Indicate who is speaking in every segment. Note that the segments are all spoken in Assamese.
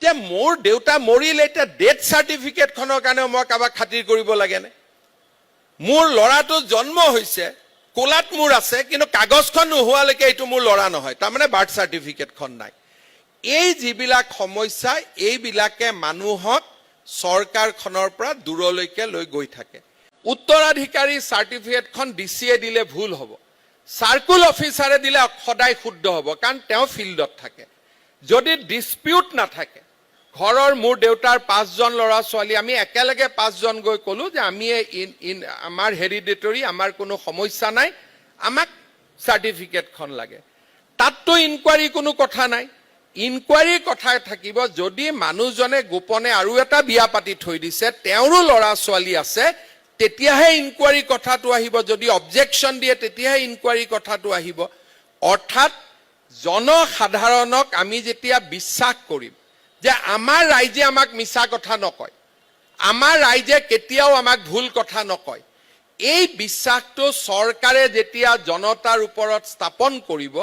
Speaker 1: যে মোৰ দেউতা মৰিলে এতিয়া ডেথ চাৰ্টিফিকেটখনৰ কাৰণে মই কাবাক খাতিৰ কৰিব লাগেনে? মোৰ ল'ৰাটো জন্ম হৈছে, কোলাত মোৰ আছে, কিন্তু কাগজখন নোহোৱালৈকে এইটো মোৰ ল'ৰা নহয়, তাৰমানে বাৰ্থ চাৰ্টিফিকেটখন নাই। এই যিবিলাক সমস্যা, এইবিলাকে মানুহক চৰকাৰখনৰ পৰা দূৰলৈকে লৈ গৈ থাকে। উত্তৰাধিকাৰী চাৰ্টিফিকেটখন ডিচিয়ে দিলে ভুল হ'ব, চাৰ্কুল অফিচাৰে দিলে সদায় শুদ্ধ হ'ব, কাৰণ তেওঁ ফিল্ডত থাকে। যদি ডিসপিউট নাথাকে, ঘৰৰ মোৰ দেউতাৰ 5জন ল'ৰা ছোৱালী, আমি একেলগে 5জন গৈ ক'লো যে আমি আমাৰ হেৰিডিটৰী, আমাৰ কোনো সমস্যা নাই, আমাক চাৰ্টিফিকেটখন লাগে, তাততো ইনকুৱাৰী কোনো কথা নাই। ইনকুৱাৰীৰ কথা থাকিব যদি মানুহজনে গোপনে আৰু এটা বিয়া পাতি থৈ দিছে, তেওঁৰো ল'ৰা ছোৱালী আছে, তেতিয়াহে ইনকুৱাৰী কথাটো আহিব। যদি অবজেকশ্যন দিয়ে তেতিয়াহে ইনকুৱাৰী কথাটো আহিব। অৰ্থাৎ জনসাধাৰণক আমি যেতিয়া বিশ্বাস কৰিম যে আমাৰ ৰাইজে আমাক মিছা কথা নকয়, আমাৰ ৰাইজে কেতিয়াও আমাক ভুল কথা নকয়, এই বিশ্বাসটো চৰকাৰে যেতিয়া জনতাৰ ওপৰত স্থাপন কৰিব,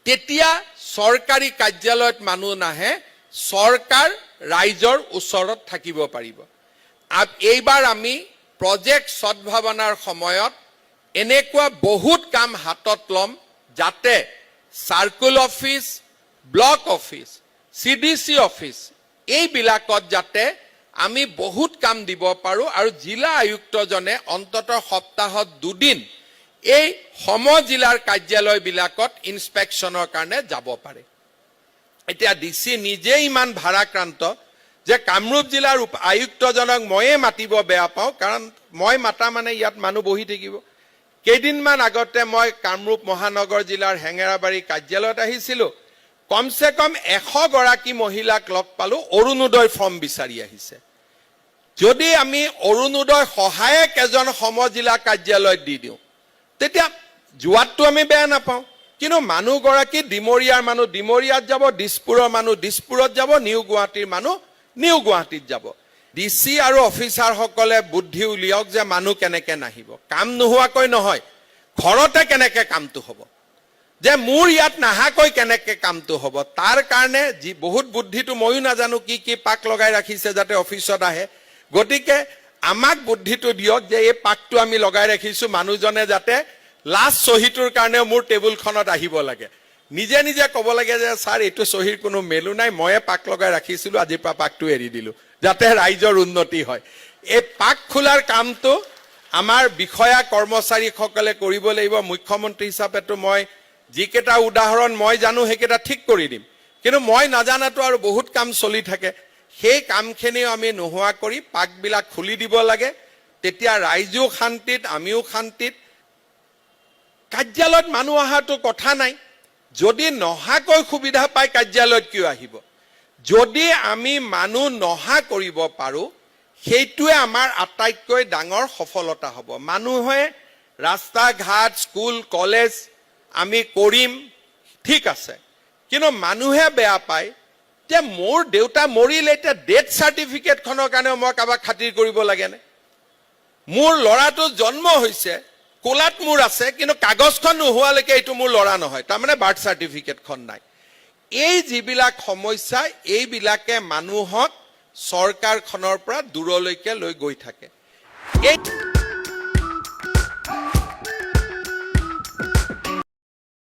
Speaker 1: তেতিয়া চৰকাৰী কাৰ্যালয়ত মানুহ নাহে, চৰকাৰ ৰাইজৰ ওচৰত থাকিব পাৰিব। এইবাৰ আমি প্ৰজেক্ট সদ্ভাৱনাৰ সময়ত এনেকুৱা বহুত কাম হাতত ল'ম যাতে circle office, block office, CDC office, এইবিলাকত যাতে আমি বহুত কাম দিব পাৰোঁ আৰু জিলা আয়ুক্তজনে অন্ততঃ সপ্তাহত 2 দিন এই সমজিলাৰ কাৰ্যালয়বিলাকত ইনস্পেকশ্যনৰ কাৰণে যাব পাৰে। এতিয়া ডিচি নিজে ইমান ভাৰাক্ৰান্ত যে কামৰূপ জিলাৰ আয়ুক্তজনক ময়ে মাতিব বেয়া পাওঁ, কাৰণ মই মাতা মানে ইয়াত মানুহ বহি থাকিব। কেইদিনমান আগতে মই কামৰূপ মহানগৰ জিলাৰ হেঙেৰাবাৰী কাৰ্যালয়ত আহিছিলোঁ, কমচে কম 100 গৰাকী মহিলাক লগ পালোঁ, অৰুণোদয় ফৰ্ম বিচাৰি আহিছে। যদি আমি অৰুণোদয় সহায়ক এজন সমজিলা কাৰ্যালয়ত দি দিওঁ, তেতিয়া যোৱাতটো আমি বেয়া নাপাওঁ, কিন্তু মানুহগৰাকী ডিমৰীয়াৰ মানুহ ডিমৰীয়াত যাব, দিছপুৰৰ মানুহ দিছপুৰত যাব, নিউ গুৱাহাটীৰ মানুহ নিউ গুৱাহাটীত যাব। ডিচি আৰু অফিচাৰসকলে বুদ্ধি উলিয়াওক যে মানুহ কেনেকে নাহিব, কাম নোহোৱাকৈ নহয়, ঘৰতে কেনেকে কামটো হ'ব, যে মোৰ ইয়াত নাহাকৈ কেনেকে কামটো হ'ব, তাৰ কাৰণে যি বহুত বুদ্ধিটো ময়ো নাজানো কি কি পাক লগাই ৰাখিছে যাতে অফিচত আহে। গতিকে আমাক বুদ্ধিটো দিয়ক যে এই পাকটো আমি লগাই ৰাখিছোঁ, মানুহজনে যাতে লাষ্ট চহীটোৰ কাৰণে মোৰ টেবুলখনত আহিব লাগে, নিজে নিজে ক'ব লাগে যে ছাৰ এইটো চহীৰ কোনো মেলো নাই, ময়ে পাক লগাই ৰাখিছিলোঁ, আজিৰ পৰা পাকটো এৰি দিলোঁ, যাতে ৰাইজৰ উন্নতি হয়। এই পাক খোলাৰ কামটো আমাৰ বিষয়া কৰ্মচাৰীসকলে কৰিব লাগিব। মুখ্যমন্ত্ৰী হিচাপেতো মই যিকেইটা উদাহৰণ মই জানো সেইকেইটা ঠিক কৰি দিম, কিন্তু মই নাজানাতো আৰু বহুত কাম চলি থাকে, সেই কামখিনিও আমি নোহোৱা কৰি পাকবিলাক খুলি দিব লাগে, তেতিয়া ৰাইজো শান্তিত, আমিও শান্তিত। কাৰ্যালয়ত মানুহ অহাটো কথা নাই, যদি নহাকৈ সুবিধা পাই কাৰ্যালয়ত কিয় আহিব? যদি আমি মানুহ নহা কৰিব পাৰোঁ, সেইটোৱে আমাৰ আটাইতকৈ ডাঙৰ সফলতা হ'ব। মানুহে ৰাস্তা ঘাট, স্কুল, কলেজ আমি কৰিম, ঠিক আছে, কিন্তু মানুহে বেয়া পায় যে মোৰ দেউতা মৰিলে এতিয়া ডেথ চাৰ্টিফিকেটখনৰ কাৰণে মই কাবাক খাতিৰ কৰিব লাগেনে? মোৰ ল'ৰাটো জন্ম হৈছে, কোলাত মোৰ আছে, কিন্তু কাগজখন নোহোৱালৈকে এইটো মোৰ ল'ৰা নহয়, তাৰমানে বাৰ্থ চাৰ্টিফিকেটখন নাই। এই যিবিলাক সমস্যা, এইবিলাকে মানুহক চৰকাৰখনৰ পৰা দূৰলৈকে লৈ গৈ থাকে।